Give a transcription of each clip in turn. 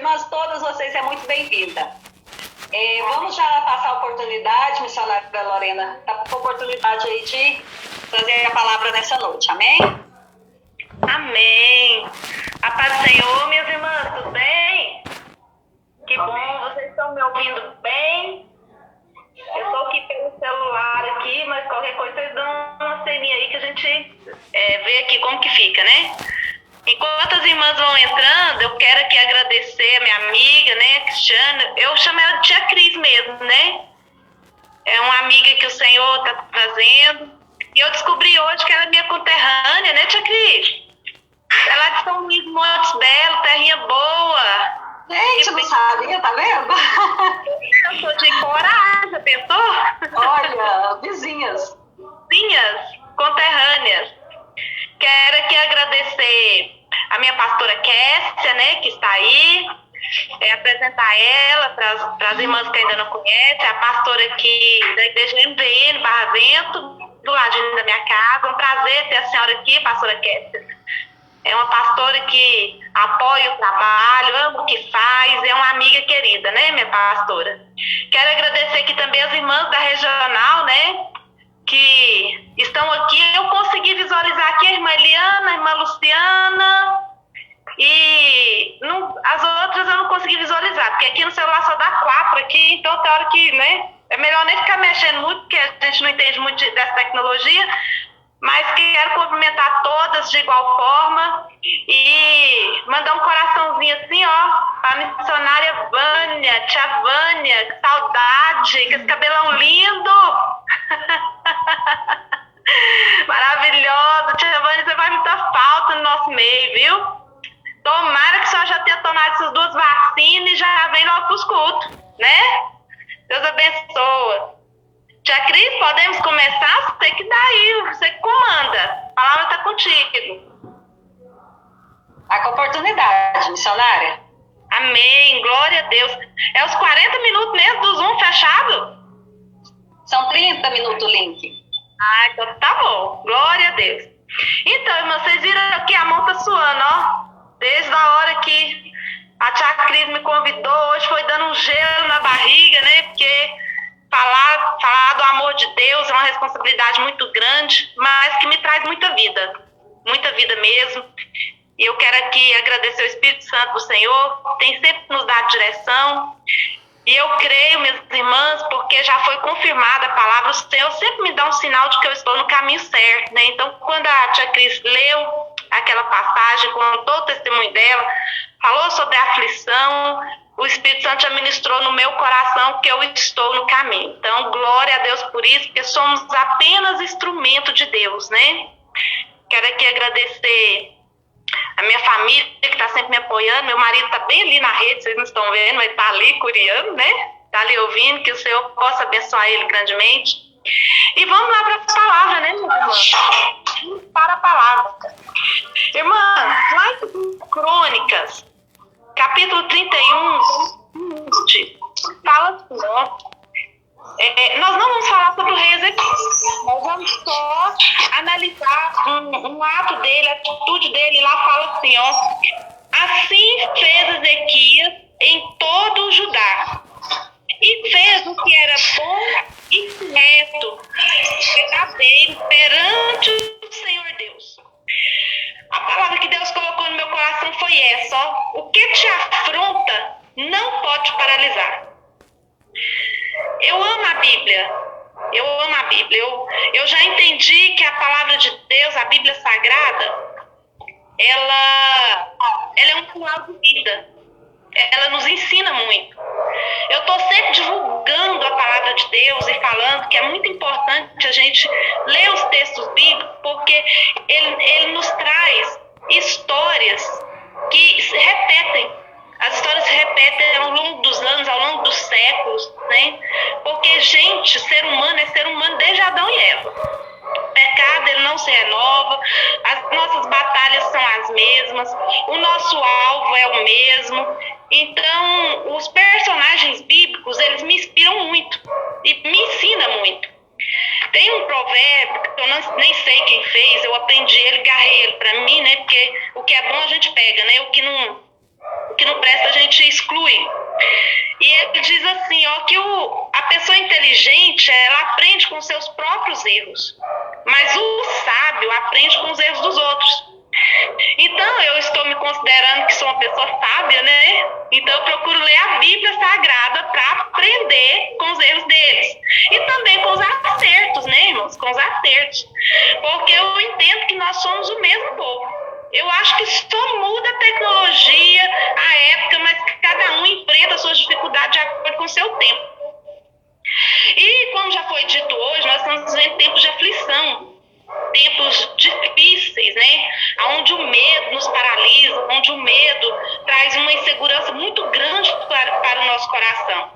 irmãs, todas vocês é muito bem-vinda. Vamos já passar a oportunidade, missionária Lorena, a oportunidade aí de trazer a palavra nessa noite, amém? Amém. A paz do Senhor, minhas irmãs, tudo bem? Que bom, vocês estão me ouvindo bem? Eu estou aqui pelo celular aqui, mas qualquer coisa vocês dão uma ceninha aí que a gente vê aqui como que fica, né? Enquanto as irmãs vão entrando, eu quero aqui agradecer a minha amiga, né, Cristiana. Eu chamo ela de tia Cris mesmo, né? É uma amiga que o Senhor está trazendo. E eu descobri hoje que ela é minha conterrânea, né, tia Cris? Ela é de São Luís, Montes Belo, terrinha boa. Gente, não sabia, tá vendo? Eu sou de coragem, pensou? Olha, vizinhas. Vizinhas, conterrâneas. Quero aqui agradecer a minha pastora Kessia, né, que está aí. Apresentar ela para as irmãs que ainda não conhecem. A pastora aqui da igreja MVN, Barra Vento, do ladinho da minha casa. É um prazer ter a senhora aqui, pastora Kessia. É uma pastora que apoia o trabalho, ama o que faz, é uma amiga querida, né, minha pastora? Quero agradecer aqui também as irmãs da regional, né, que estão aqui. Eu consegui visualizar aqui a irmã Eliana, a irmã Luciana, e as outras eu não consegui visualizar, porque aqui no celular só dá 4 aqui, então tem hora que, né, é melhor nem ficar mexendo muito, porque a gente não entende muito dessa tecnologia. Mas quero cumprimentar todas de igual forma e mandar um coraçãozinho assim, ó, para a missionária Vânia, tia Vânia, que saudade, que esse cabelão lindo. Maravilhosa, tia Vânia, você faz muita falta no nosso meio, viu? Tomara que só já tenha tomado essas 2 vacinas e já vem logo para os cultos, né? Deus abençoe. Tia Cris, podemos começar? Você que dá aí, você que comanda. A palavra está contigo. Tá com oportunidade, missionária. Amém, glória a Deus. É os 40 minutos mesmo do Zoom fechado? São 30 minutos o link. Ah, então tá bom, glória a Deus. Então, irmãos, vocês viram que a mão tá suando, ó. Desde a hora que a tia Cris me convidou, hoje foi dando um gelo na barriga, né? Porque falar do amor de Deus é uma responsabilidade muito grande, mas que me traz muita vida mesmo. E eu quero aqui agradecer o Espírito Santo do Senhor, que tem sempre nos dado direção. E eu creio, minhas irmãs, porque já foi confirmada a palavra, o Senhor sempre me dá um sinal de que eu estou no caminho certo, né? Então, quando a tia Cris leu aquela passagem, contou o testemunho dela, falou sobre a aflição, o Espírito Santo já ministrou no meu coração que eu estou no caminho. Então, glória a Deus por isso, porque somos apenas instrumento de Deus, né? Quero aqui agradecer a minha família, que está sempre me apoiando. Meu marido está bem ali na rede, vocês não estão vendo, mas está ali curiando, né? Está ali ouvindo, que o Senhor possa abençoar ele grandemente. E vamos lá para a palavra, né, minha irmã? Vamos para a palavra. Irmã, lá em Crônicas, capítulo 31, fala assim, ó. Nós não vamos falar sobre o rei Ezequias, nós vamos só analisar um ato dele, a atitude dele. Lá fala assim, ó. Assim fez Ezequias em todo o Judá, e fez o que era bom e reto, verdadeiro, perante o Senhor Deus. A palavra que Deus colocou no meu coração foi essa, ó. O que te afronta não pode paralisar. Eu amo a Bíblia. Eu já entendi que a palavra de Deus, a Bíblia Sagrada, ela é um sinal de vida. Ela nos ensina muito. Eu estou sempre divulgando a palavra de Deus e falando que é muito importante a gente ler os textos bíblicos, porque ele nos traz histórias que se repetem. As histórias se repetem ao longo dos anos, ao longo dos séculos, né? Porque, gente, ser humano é ser humano desde Adão e Eva. O pecado, ele não se renova, as nossas batalhas são as mesmas, o nosso alvo é o mesmo. Então, os personagens bíblicos, eles me inspiram muito e me ensinam muito. Tem um provérbio que eu nem sei quem fez, eu aprendi ele, garrei ele para mim, né? Porque o que é bom a gente pega, né? O que não presta a gente prudente, ela aprende com seus próprios erros, mas o sábio aprende com os erros dos outros. Então, eu estou me considerando que sou uma pessoa sábia, né? Então, eu procuro ler a Bíblia Sagrada para aprender com os erros deles. E também com os acertos, né, irmãos? Com os acertos. Porque eu entendo que nós somos o mesmo povo. Eu acho que só muda a tecnologia, a época, mas cada um enfrenta as suas dificuldades de acordo com o seu tempo. E, como já foi dito hoje, nós estamos vivendo tempos de aflição. Tempos difíceis, né? Onde o medo nos paralisa, onde o medo traz uma insegurança muito grande para o nosso coração.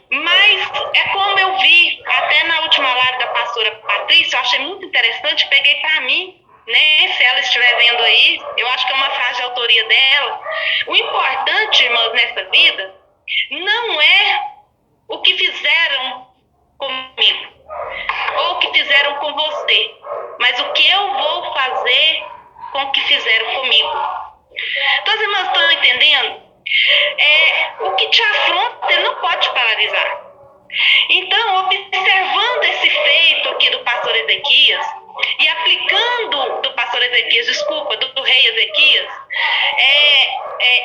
Mas é como eu vi até na última live da pastora Patrícia, eu achei muito interessante, peguei para mim, né? Se ela estiver vendo aí, eu acho que é uma frase de autoria dela. O importante, irmãos, nessa vida não é o que fizeram comigo ou o que fizeram com você, mas o que eu vou fazer com o que fizeram comigo. Então, as irmãs estão entendendo? O que te afronta, ele não pode te paralisar. Então, observando esse feito aqui do pastor Ezequias e aplicando do pastor Ezequias, do rei Ezequias,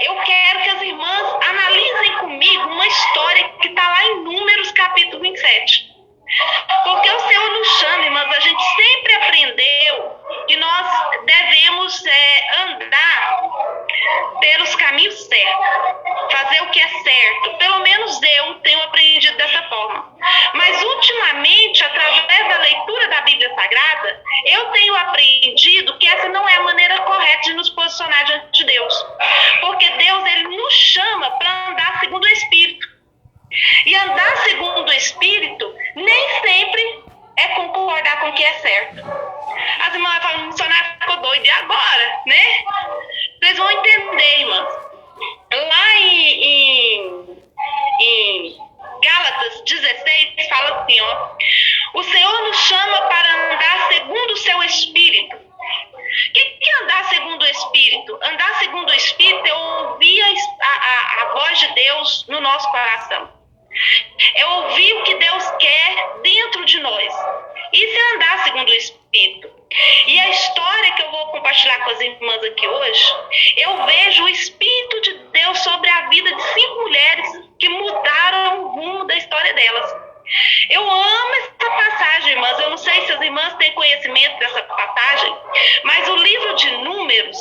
eu quero que as irmãs analisem comigo uma história que está lá em Números capítulo 27. Porque o Senhor nos chama, irmãs, a gente sempre aprendeu que nós devemos andar pelos caminhos certos, fazer o que é certo. Pelo menos eu tenho aprendido dessa forma. Mas ultimamente, através da leitura da Bíblia Sagrada, eu tenho aprendido que essa não é a maneira correta de nos posicionar diante de Deus. Porque Deus, ele nos chama para andar segundo o Espírito. E andar segundo o Espírito nem sempre é concordar com o que é certo. As irmãs falam, o missionário ficou doido, e agora, né? Vocês vão entender, irmãs. Lá em Gálatas 16, fala assim, ó. O Senhor nos chama para andar segundo o seu Espírito. O que é andar segundo o Espírito? Andar segundo o Espírito é ouvir a voz de Deus no nosso coração. É ouvir o que Deus quer dentro de nós. Isso é andar segundo o Espírito. E a história que eu vou compartilhar com as irmãs aqui hoje, eu vejo o Espírito de Deus sobre a vida de 5 mulheres que mudaram o rumo da história delas. Eu amo essa passagem, irmãs. Eu não sei se as irmãs têm conhecimento dessa passagem, mas o livro de Números,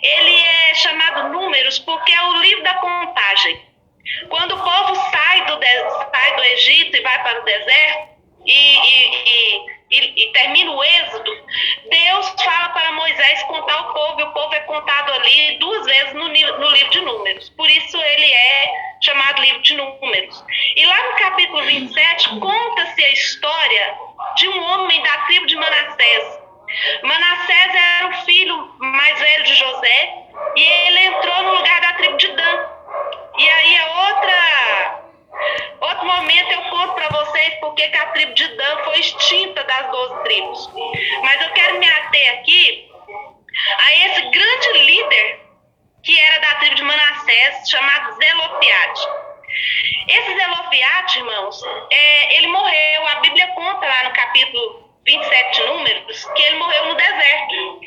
ele é chamado Números porque é o livro da contagem. Quando o povo sai do Egito e vai para o deserto e termina o êxodo, Deus fala para Moisés contar o povo, e o povo é contado ali 2 vezes no livro de Números. Por isso ele é chamado livro de Números. E lá no capítulo 27 conta-se a história de um homem da tribo de Manassés. Manassés era o filho mais velho de José e ele entrou no lugar da tribo de Dan. E aí outro momento eu conto para vocês porque que a tribo de Dan foi extinta das 12 tribos. Mas eu quero me ater aqui a esse grande líder que era da tribo de Manassés, chamado Zelofiade. Esse Zelofiade, irmãos, ele morreu, a Bíblia conta lá no capítulo 27 de Números, que ele morreu no deserto.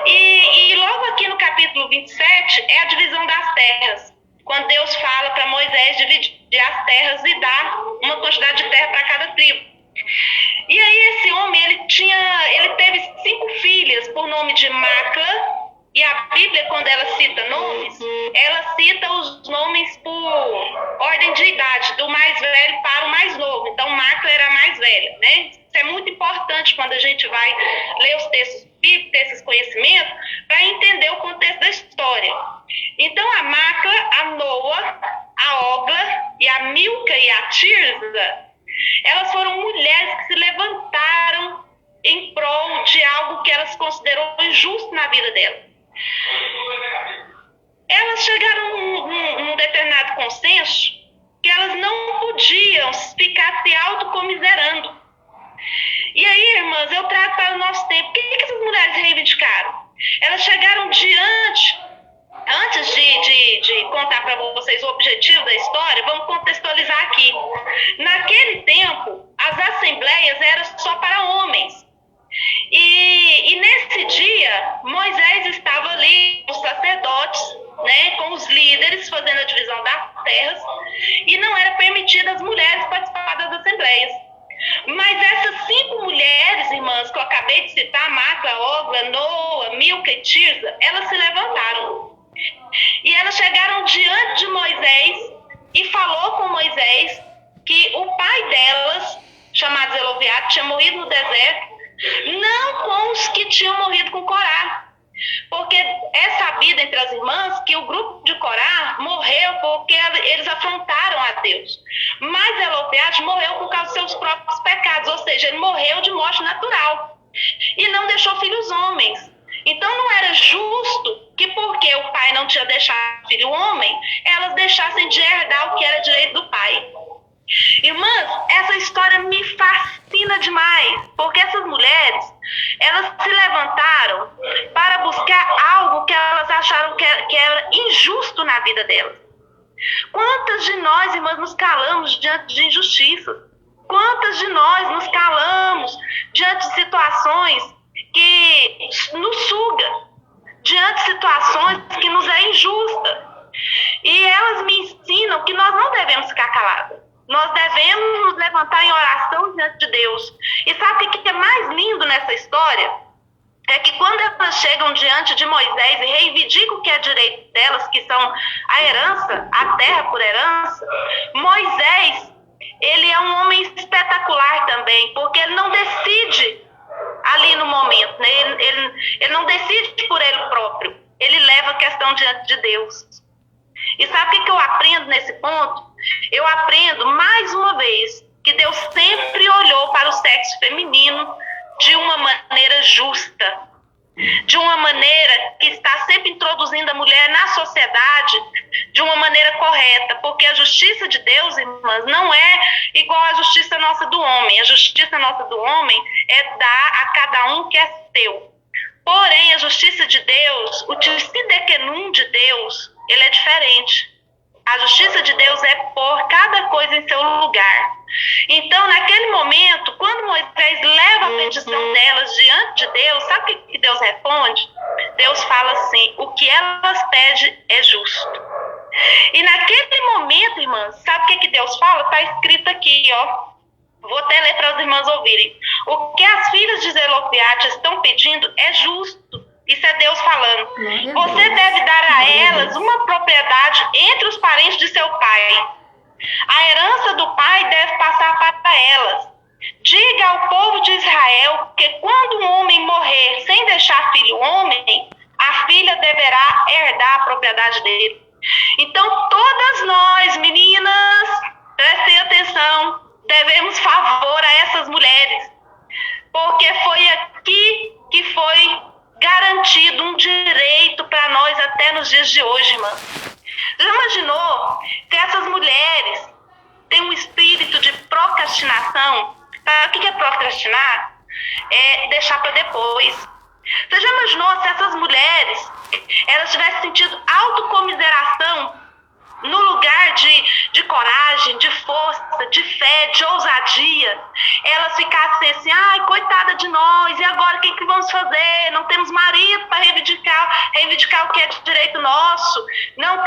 E logo aqui no capítulo 27 é a divisão das terras. Quando Deus fala para Moisés dividir as terras e dar uma quantidade de terra para cada tribo. E aí esse homem, ele teve 5 filhas por nome de Macla, e a Bíblia, quando ela cita nomes, ela cita os nomes por ordem de idade, do mais velho para o mais novo. Então Macla era a mais velha, né? Isso é muito importante quando a gente vai ler os textos bíblicos, ter esses conhecimentos, para entender o contexto da história. Então a Macla, a Noa, a Ogla e a Milca e a Tirza, elas foram mulheres que se levantaram em prol de algo que elas considerou injusto na vida delas. Elas chegaram num determinado consenso que elas não podiam ficar se autocomiserando. E aí, irmãs, eu trago para o nosso tempo. O que essas mulheres reivindicaram? Elas chegaram antes de contar para vocês o objetivo da história, vamos contextualizar aqui. Naquele tempo, as assembleias eram só para homens. E nesse dia, Moisés estava ali, os sacerdotes, né, com os líderes, fazendo a divisão das terras, e não era permitido as mulheres participar das assembleias. Mas essas 5 mulheres, irmãs, que eu acabei de citar, Macla, Ogla, Noa, Milca e Tirza, elas se levantaram. E elas chegaram diante de Moisés e falou com Moisés que o pai delas, chamado Zeloviade, tinha morrido no deserto, não com os que tinham morrido com Corá. Porque é sabido entre as irmãs que o grupo de Corá morreu porque eles afrontaram a Deus. Mas Zeloviade morreu por causa dos seus próprios pecados, ou seja, ele morreu de morte natural e não deixou filhos homens. Então não era justo que porque o pai não tinha deixado filho homem, elas deixassem de herdar o que era direito do pai. Irmãs, essa história me fascina demais, porque essas mulheres, elas se levantaram para buscar algo que elas acharam que era injusto na vida delas. Quantas de nós, irmãs, nos calamos diante de injustiças? Quantas de nós nos calamos diante de situações que nos sugam, diante de situações que nos é injusta? E elas me ensinam que nós não devemos ficar caladas. Nós devemos nos levantar em oração diante de Deus. E sabe o que é mais lindo nessa história? É que quando elas chegam diante de Moisés e reivindicam o que é direito delas, que são a herança, a terra por herança, Moisés, ele é um homem espetacular também, porque ele não decide ali no momento, né? Ele não decide por ele próprio, ele leva a questão diante de Deus. E sabe o que eu aprendo nesse ponto? Eu aprendo, mais uma vez, que Deus sempre olhou para o sexo feminino de uma maneira justa, de uma maneira que está sempre introduzindo a mulher na sociedade de uma maneira correta, porque a justiça de Deus, irmãs, não é igual à justiça nossa do homem. A justiça nossa do homem é dar a cada um que é seu. Porém, a justiça de Deus, o tzidekenum de Deus, ele é diferente. A justiça de Deus é pôr cada coisa em seu lugar. Então, naquele momento, quando Moisés leva a petição delas diante de Deus, sabe o que Deus responde? Deus fala assim: o que elas pedem é justo. E naquele momento, irmãs, sabe o que Deus fala? Está escrito aqui, ó. Vou até ler para as irmãs ouvirem. O que as filhas de Zelofiade estão pedindo é justo. Isso é Deus falando. Você deve dar a elas uma propriedade entre os parentes de seu pai. A herança do pai deve passar para elas. Diga ao povo de Israel que quando um homem morrer sem deixar filho homem, a filha deverá herdar a propriedade dele. Então, todas nós, meninas, prestem atenção, devemos favor a essas mulheres, porque foi aqui que foi garantido um direito para nós até nos dias de hoje, irmã. Já imaginou que essas mulheres têm um espírito de procrastinação? Sabe o que é procrastinar? É deixar para depois. Você já imaginou se essas mulheres elas tivessem sentido autocomiseração no lugar de coragem, de força, de fé, de ousadia? Elas ficassem assim: ai, coitada de nós, e agora o que vamos fazer? Não temos marido para reivindicar o que é de direito nosso, não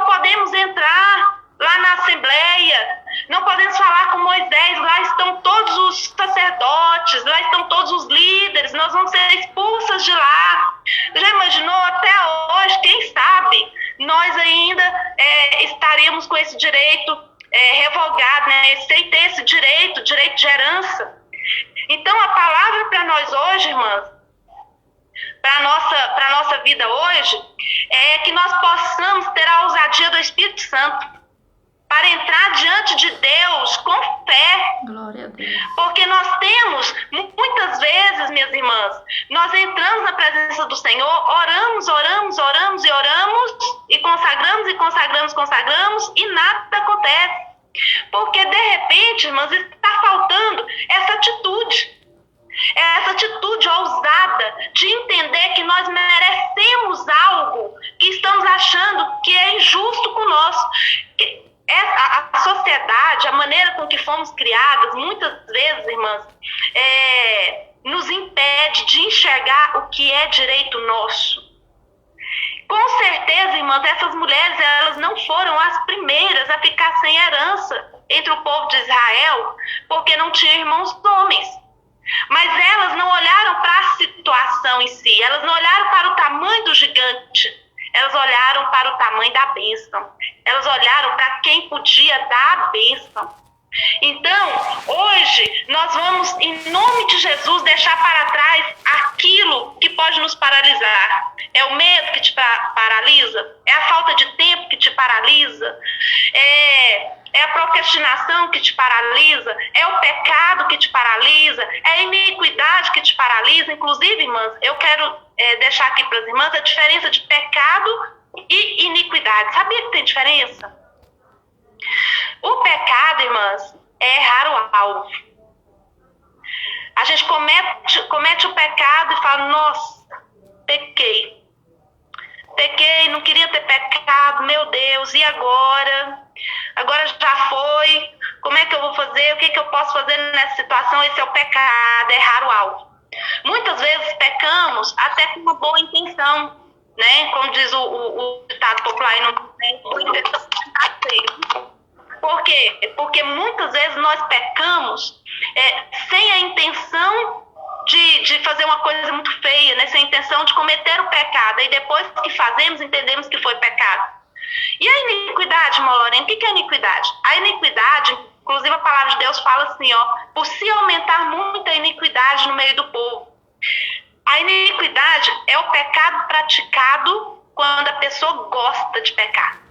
podemos entrar lá na Assembleia, não podemos falar com Moisés, lá estão todos os sacerdotes, lá estão todos os líderes, nós vamos ser expulsas de lá. Já imaginou? Até hoje, quem sabe, nós ainda estaríamos com esse direito revogado, né? Sem ter esse direito de herança. Então, a palavra para nós hoje, irmãs, para a nossa vida hoje, é que nós possamos ter a ousadia do Espírito Santo para entrar diante de Deus com fé. Glória a Deus. Porque nós temos, muitas vezes, minhas irmãs, nós entramos na presença do Senhor, oramos e consagramos e nada acontece. Porque, de repente, irmãs, está faltando essa atitude ousada de entender que nós merecemos algo que estamos achando que é injusto com nós. a sociedade, a maneira com que fomos criadas, muitas vezes, irmãs, nos impede de enxergar o que é direito nosso. Com certeza, irmãs, essas mulheres, elas não foram as primeiras a ficar sem herança entre o povo de Israel, porque não tinham irmãos homens. Mas elas não olharam para a situação em si, elas não olharam para o tamanho do gigante, elas olharam para o tamanho da bênção, elas olharam para quem podia dar a bênção. Então, hoje, nós vamos, em nome de Jesus, deixar para trás aquilo que pode nos paralisar. É o medo que te paralisa? É a falta de tempo que te paralisa? É a procrastinação que te paralisa? É o pecado que te paralisa? É a iniquidade que te paralisa? Inclusive, irmãs, eu quero deixar aqui para as irmãs a diferença de pecado e iniquidade. Sabia que tem diferença? O pecado, irmãs, é errar o alvo. A gente comete o pecado e fala, nossa, pequei, não queria ter pecado, meu Deus, e agora? Agora já foi, como é que eu vou fazer? O que eu posso fazer nessa situação? Esse é o pecado, é errar o alvo. Muitas vezes pecamos até com uma boa intenção, né? Como diz o ditado popular, boa intenção está feio. Por quê? Porque muitas vezes nós pecamos sem a intenção de fazer uma coisa muito feia, né? Sem a intenção de cometer o pecado. E depois que fazemos, entendemos que foi pecado. E a iniquidade, irmã Lorena, o que é a iniquidade? A iniquidade, inclusive a palavra de Deus fala assim, por se aumentar muito a iniquidade no meio do povo. A iniquidade é o pecado praticado quando a pessoa gosta de pecar.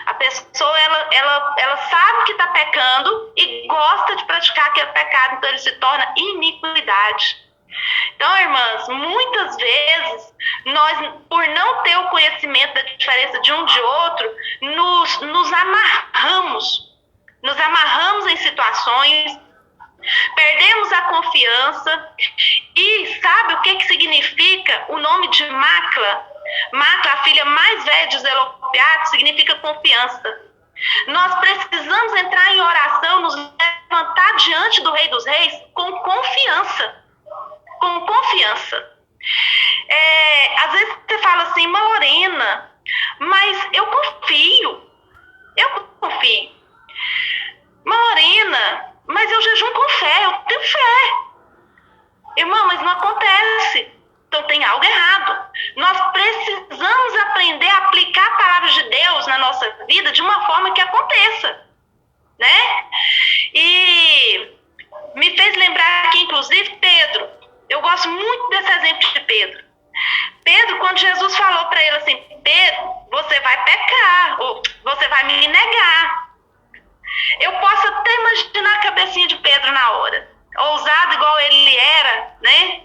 A pessoa, ela sabe que está pecando e gosta de praticar aquele pecado, então ele se torna iniquidade. Então, irmãs, muitas vezes, nós, por não ter o conhecimento da diferença de um de outro, nos amarramos em situações, perdemos a confiança e sabe o que significa o nome de Macla? Macla, a filha mais velha de Zelofiade, significa confiança. Nós precisamos entrar em oração, nos levantar diante do Rei dos Reis com confiança. Com confiança. Às vezes você fala assim, Lorena, mas eu confio. Lorena, mas eu jejum com fé, eu tenho fé. Irmã, mas não acontece. Então tem algo errado. Nós precisamos aprender a aplicar a palavra de Deus na nossa vida de uma forma que aconteça, né? E me fez lembrar aqui, inclusive, Pedro. Eu gosto muito desse exemplo de Pedro. Pedro, quando Jesus falou para ele assim, Pedro, você vai pecar, ou você vai me negar. Eu posso até imaginar a cabecinha de Pedro na hora. Ousado igual ele era, né?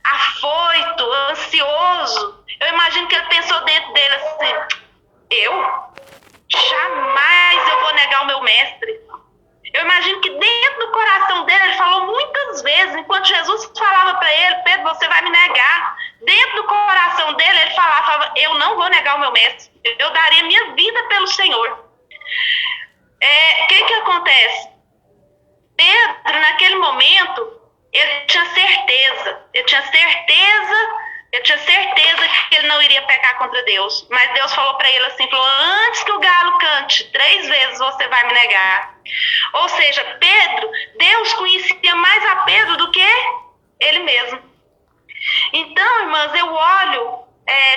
Afoito, ansioso. Eu imagino que ele pensou dentro dele assim, jamais eu vou negar o meu mestre. Eu imagino que dentro do coração dele, ele falou muitas vezes, enquanto Jesus falava para ele, Pedro, você vai me negar. Dentro do coração dele, ele falava, eu não vou negar o meu mestre. Eu daria minha vida pelo Senhor. O que acontece? Pedro, naquele momento, ele tinha certeza que ele não iria pecar contra Deus. Mas Deus falou para ele assim, falou, antes que o galo cante 3 vezes você vai me negar. Ou seja, Deus conhecia mais a Pedro do que ele mesmo. Então, irmãs,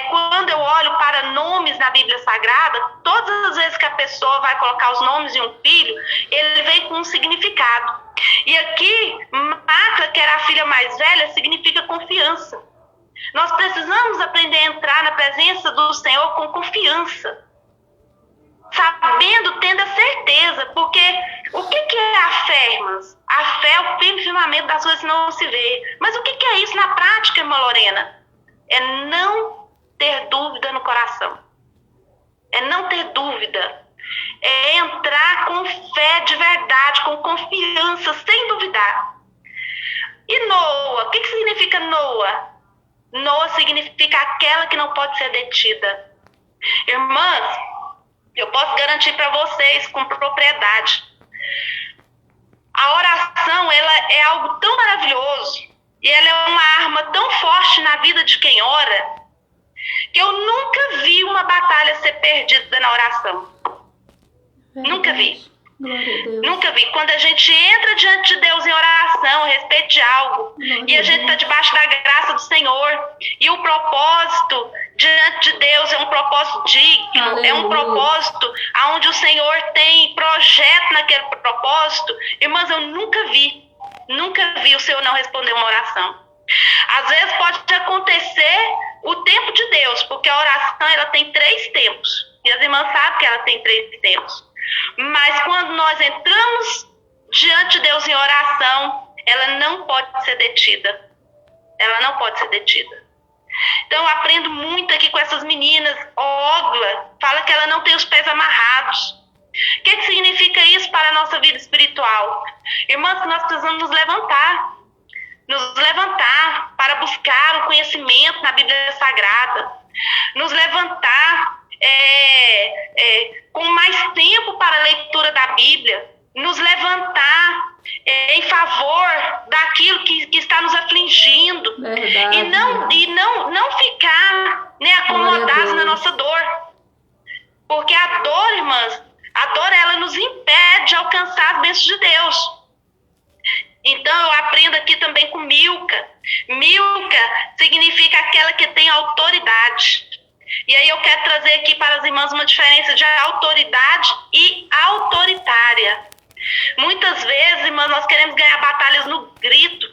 quando eu olho para nomes na Bíblia Sagrada, todas as vezes que a pessoa vai colocar os nomes de um filho, ele vem com um significado. E aqui, Macla, que era a filha mais velha, significa confiança. Nós precisamos aprender a entrar na presença do Senhor com confiança. Sabendo, tendo a certeza. Porque o que é a fé, irmãs? A fé é o firme firmamento das coisas que não se vê. Mas o que é isso na prática, irmã Lorena? É não ter dúvida no coração. É não ter dúvida. É entrar com fé de verdade, com confiança, sem duvidar. E Noa, o que significa Noa? Noa significa aquela que não pode ser detida. Irmãs, Eu posso garantir para vocês com propriedade. A oração, ela é algo tão maravilhoso e ela é uma arma tão forte na vida de quem ora, que eu nunca vi uma batalha ser perdida na oração. Verdade. Nunca vi. Glória a Deus. Nunca vi. Quando a gente entra diante de Deus em oração a respeito de algo, Glória e a a gente está Deus. debaixo da graça do Senhor, e o propósito diante de Deus é um propósito digno, é um Aleluia. propósito onde o Senhor tem projeto naquele propósito. Irmãs, eu nunca vi o Senhor não responder uma oração. Às vezes pode acontecer o tempo de Deus, porque a oração ela tem 3 tempos, e as irmãs sabem que ela tem 3 tempos. Mas quando nós entramos diante de Deus em oração, ela não pode ser detida. Ela não pode ser detida. Então eu aprendo muito aqui com essas meninas. Ogla fala que ela não tem os pés amarrados. O que significa isso para a nossa vida espiritual? Irmãs, nós precisamos nos levantar para buscar o conhecimento na Bíblia Sagrada, nos levantar com mais tempo para a leitura da Bíblia, nos levantar em favor daquilo que está nos afligindo. Verdade. E não ficar, né, acomodados na nossa dor. Porque a dor, irmãs, ela nos impede de alcançar as bênçãos de Deus. Então eu aprendo aqui também com Milca. Milca significa aquela que tem autoridade. E aí eu quero trazer aqui para as irmãs uma diferença de autoridade e autoritária. Muitas vezes, irmãs, nós queremos ganhar batalhas no grito,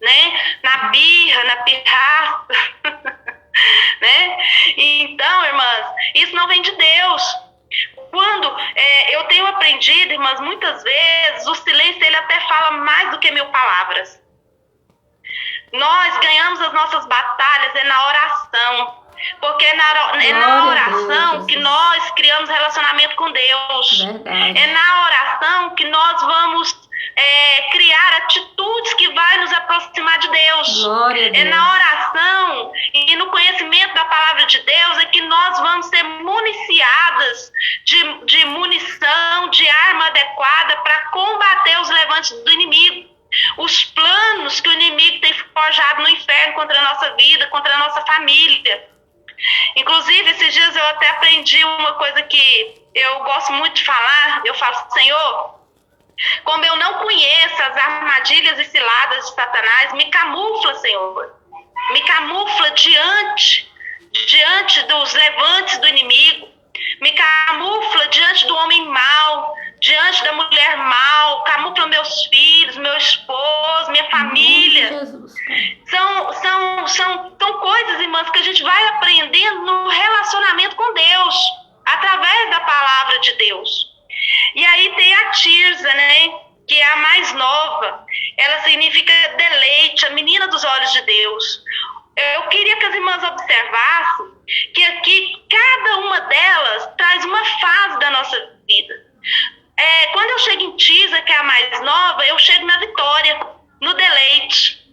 né? Na birra, na pirraça, né? Então, irmãs, isso não vem de Deus. Quando eu tenho aprendido, irmãs, muitas vezes, o silêncio ele até fala mais do que 1000 palavras. Nós ganhamos as nossas batalhas na oração. Porque é na oração que nós criamos relacionamento com Deus. Verdade. É na oração que nós vamos criar atitudes que vai nos aproximar de Deus. Glória a Deus. É na oração e no conhecimento da palavra de Deus é que nós vamos ser municiadas de munição, de arma adequada para combater os levantes do inimigo. Os planos que o inimigo tem forjado no inferno contra a nossa vida, contra a nossa família. Inclusive, esses dias eu até aprendi uma coisa que eu gosto muito de falar. Eu falo, Senhor, como eu não conheço as armadilhas e ciladas de Satanás, me camufla, Senhor. Me camufla diante dos levantes do inimigo. Me camufla diante do homem mau, diante da mulher mau. Camufla meus filhos, meu esposo, minha família. Jesus, São coisas, irmãs, que a gente vai aprendendo no relacionamento com Deus, através da palavra de Deus. E aí tem a Tirza, né, que é a mais nova. Ela significa deleite, a menina dos olhos de Deus. Eu queria que as irmãs observassem que aqui cada uma delas traz uma fase da nossa vida. Quando eu chego em Tirza, que é a mais nova, eu chego na vitória, no deleite.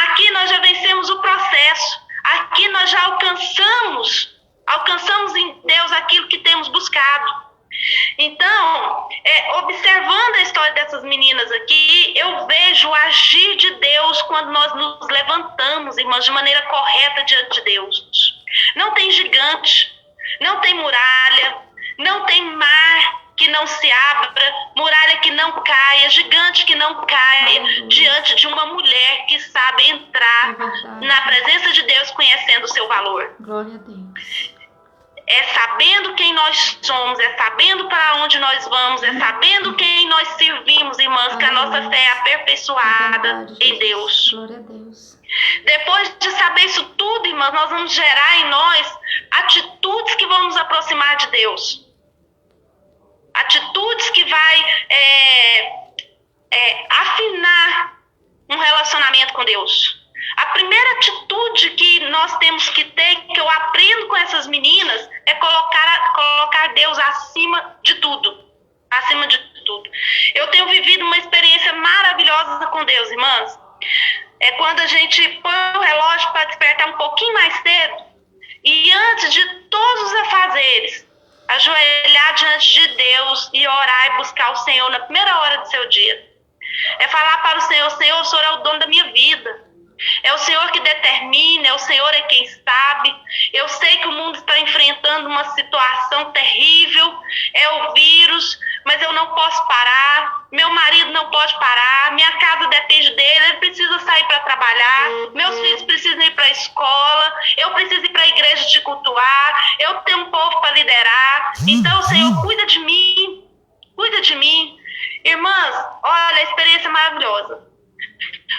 Aqui nós já vencemos o processo. Aqui nós já alcançamos em Deus aquilo que temos buscado. Então, observando a história dessas meninas aqui, eu vejo o agir de Deus quando nós nos levantamos, irmãs, de maneira correta diante de Deus. Não tem gigante, não tem muralha, não tem mar que não se abra, muralha que não caia, gigante que não caia, diante de uma mulher que sabe entrar na presença de Deus conhecendo o seu valor. Glória a Deus. É sabendo quem nós somos, é sabendo para onde nós vamos, é sabendo quem nós servimos, irmãs, que a nossa fé é aperfeiçoada em Deus. Glória a Deus. Depois de saber isso tudo, irmãs, nós vamos gerar em nós atitudes que vão nos aproximar de Deus. Atitudes que vai afinar um relacionamento com Deus. A primeira atitude que nós temos que ter, que eu aprendo com essas meninas, é colocar Deus acima de tudo. Acima de tudo. Eu tenho vivido uma experiência maravilhosa com Deus, irmãs. É quando a gente põe o relógio para despertar um pouquinho mais cedo e antes de todos os afazeres, ajoelhar chegar diante de Deus e orar e buscar o Senhor na primeira hora do seu dia. É falar para o Senhor: Senhor, o Senhor é o dono da minha vida. É o Senhor que determina, é o Senhor é quem sabe. Eu sei que o mundo está enfrentando uma situação terrível, é o vírus, mas eu não posso parar. Meu marido não pode parar, minha casa depende dele, ele precisa sair para trabalhar, meus filhos precisam ir para a escola, eu preciso ir para a igreja te cultuar, eu tenho um povo para liderar. Então, Senhor, cuida de mim, cuida de mim. Irmãs, olha, a experiência é maravilhosa.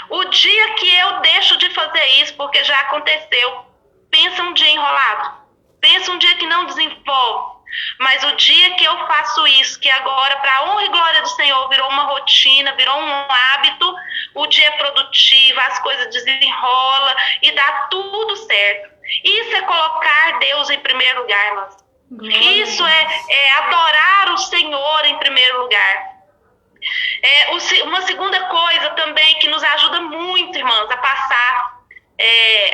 O dia que eu deixo de fazer isso, porque já aconteceu, pensa um dia enrolado, pensa um dia que não desenvolve, mas o dia que eu faço isso, que agora, para a honra e glória do Senhor, virou uma rotina, virou um hábito, o dia é produtivo, as coisas desenrolam e dá tudo certo. Isso é colocar Deus em primeiro lugar, irmãs. Isso é adorar o Senhor em primeiro lugar. Uma segunda coisa também que nos ajuda muito, irmãs, a passar,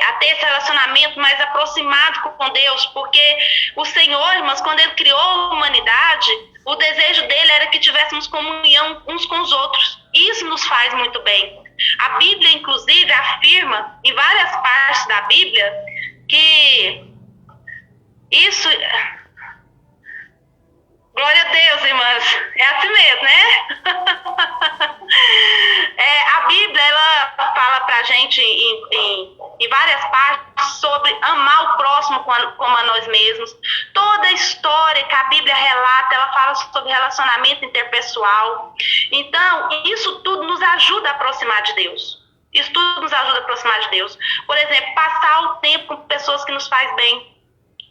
a ter esse relacionamento mais aproximado com Deus, porque o Senhor, irmãs, quando Ele criou a humanidade, o desejo dele era que tivéssemos comunhão uns com os outros. Isso nos faz muito bem. A Bíblia, inclusive, afirma, em várias partes da Bíblia, que isso... Glória a Deus, irmãs. É assim mesmo, né? A Bíblia, ela fala pra gente em várias partes sobre amar o próximo como a nós mesmos. Toda a história que a Bíblia relata, ela fala sobre relacionamento interpessoal. Então, isso tudo nos ajuda a aproximar de Deus. Isso tudo nos ajuda a aproximar de Deus. Por exemplo, passar o tempo com pessoas que nos faz bem.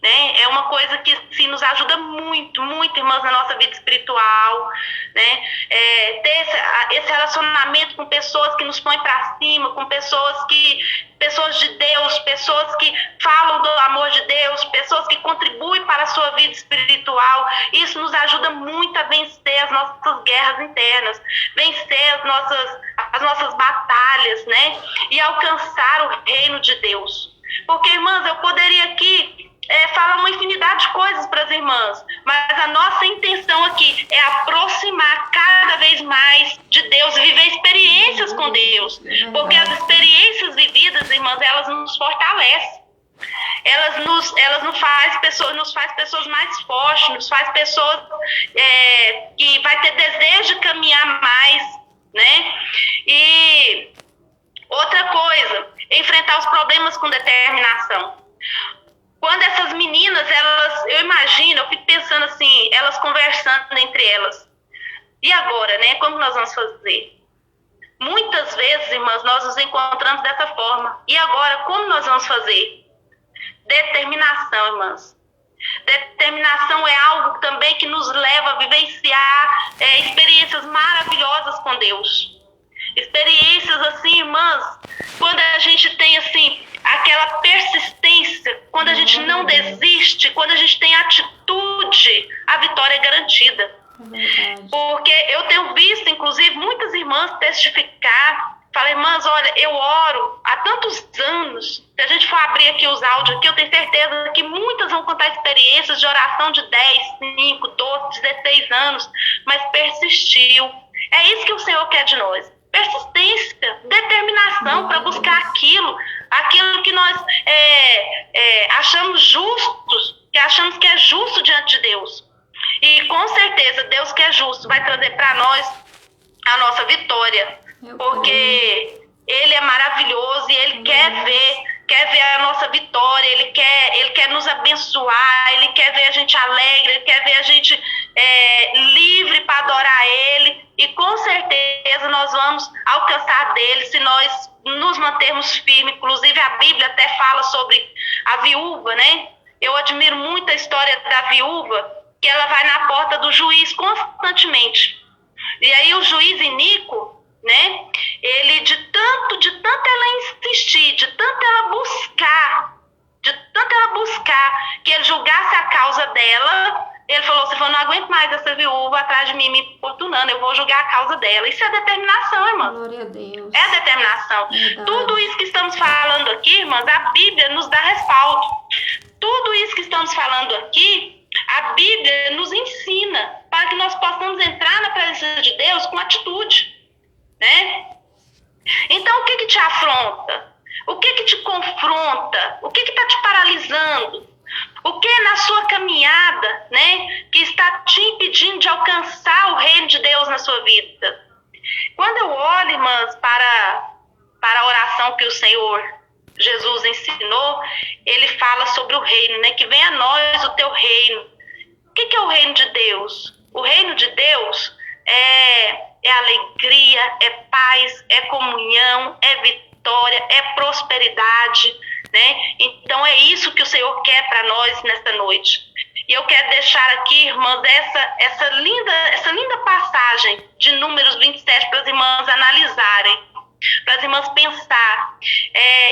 Né? É uma coisa que nos ajuda muito, muito, irmãs, na nossa vida espiritual, né? Ter esse relacionamento com pessoas que nos põem para cima, com pessoas de Deus, pessoas que falam do amor de Deus, pessoas que contribuem para a sua vida espiritual. Isso nos ajuda muito a vencer as nossas guerras internas, vencer as nossas batalhas, né? E alcançar o reino de Deus. Porque, irmãs, eu poderia aqui falar uma infinidade de coisas para as irmãs, mas a nossa intenção aqui é aproximar cada vez mais de Deus, viver experiências com Deus, porque as experiências vividas, irmãs, elas nos fortalecem, elas nos faz pessoas mais fortes, nos faz pessoas que vai ter desejo de caminhar mais, né? E outra coisa, enfrentar os problemas com determinação. Quando essas meninas, eu fico pensando assim, elas conversando entre elas. E agora, né? Como nós vamos fazer? Muitas vezes, irmãs, nós nos encontramos dessa forma. E agora, como nós vamos fazer? Determinação, irmãs. Determinação é algo também que nos leva a vivenciar experiências maravilhosas com Deus. Experiências assim, irmãs, quando a gente tem assim aquela persistência, quando a gente não desiste, quando a gente tem atitude, a vitória é garantida. Porque eu tenho visto, inclusive, muitas irmãs testificar. Falei, irmãs, olha, eu oro há tantos anos. Se a gente for abrir aqui os áudios aqui, eu tenho certeza que muitas vão contar experiências de oração de 10, 5, 12, 16 anos, mas persistiu. É isso que o Senhor quer de nós. Persistência, determinação para buscar aquilo que nós achamos justos, que achamos que é justo diante de Deus. E com certeza Deus que é justo vai trazer para nós a nossa vitória, porque Ele é maravilhoso e Ele quer ver a nossa vitória, Ele quer nos abençoar, Ele quer ver a gente alegre, Ele quer ver a gente livre para adorar Ele. E com certeza nós vamos alcançar dele se nós nos mantermos firmes. Inclusive a Bíblia até fala sobre a viúva, né? Eu admiro muito a história da viúva, que ela vai na porta do juiz constantemente. E aí o juiz Inico, né? Ele de tanto ela insistir, de tanto ela buscar que ele julgasse a causa dela, ele falou assim, eu não aguento mais essa viúva atrás de mim me importunando, eu vou julgar a causa dela. Isso é determinação, irmã. Glória a Deus. É determinação. Verdade. Tudo isso que estamos falando aqui, irmãs, a Bíblia nos dá respaldo. Tudo isso que estamos falando aqui, A Bíblia nos ensina para que nós possamos entrar na presença de Deus com atitude, né? Então, o que te afronta? O que te confronta? O que está te paralisando? O que na sua caminhada, né, que está te impedindo de alcançar o reino de Deus na sua vida? Quando eu olho, irmãs, para a oração que o Senhor Jesus ensinou, ele fala sobre o reino, né? Que venha a nós o teu reino. O que é o reino de Deus? O reino de Deus é alegria, é paz, é comunhão, é vitória, é prosperidade, né? Então é isso que o Senhor quer para nós nesta noite. E eu quero deixar aqui, irmãs, essa linda passagem de Números 27 para as irmãs analisarem, para as irmãs pensar.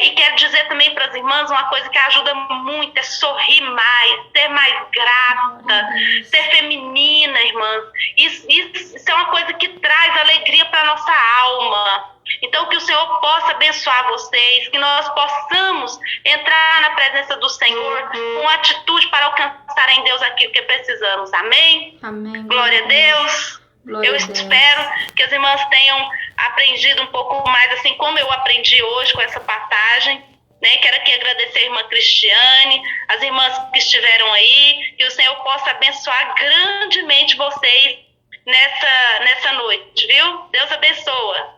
E quero dizer também para as irmãs uma coisa que ajuda muito, é sorrir mais, ser mais grata, ser feminina, irmãs. Isso é uma coisa que traz alegria para a nossa alma. Então, que o Senhor possa abençoar vocês, que nós possamos entrar na presença do Senhor com atitude para alcançar em Deus aquilo que precisamos. Amém? Amém. Glória a Deus. Glória Eu a Deus. espero que as irmãs tenham aprendido um pouco mais, assim como eu aprendi hoje com essa passagem, né? Quero aqui agradecer a irmã Cristiane, as irmãs que estiveram aí, que o Senhor possa abençoar grandemente vocês nessa noite, viu? Deus abençoa.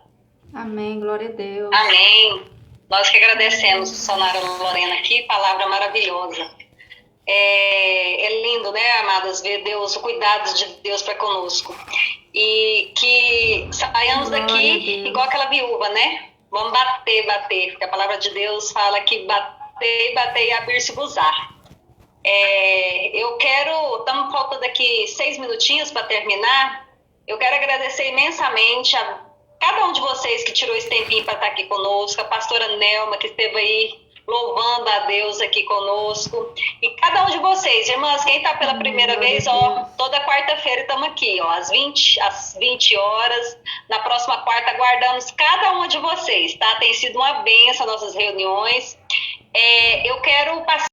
Amém. Glória a Deus. Amém. Nós que agradecemos, Sonara Lorena, que palavra maravilhosa. É lindo, né, amadas, ver Deus, o cuidado de Deus para conosco. E que saiamos daqui igual aquela viúva, né? Vamos bater, porque a palavra de Deus fala que bater e abrir-se-vos-á. Estamos faltando aqui 6 minutinhos para terminar. Eu quero agradecer imensamente a cada um de vocês que tirou esse tempinho para estar aqui conosco, a pastora Nelma, que esteve aí louvando a Deus aqui conosco, e cada um de vocês, irmãs, quem está pela primeira vez, toda quarta-feira estamos aqui, às 20 horas, na próxima quarta aguardamos cada uma de vocês, tá? Tem sido uma bênção nossas reuniões. Eu quero passar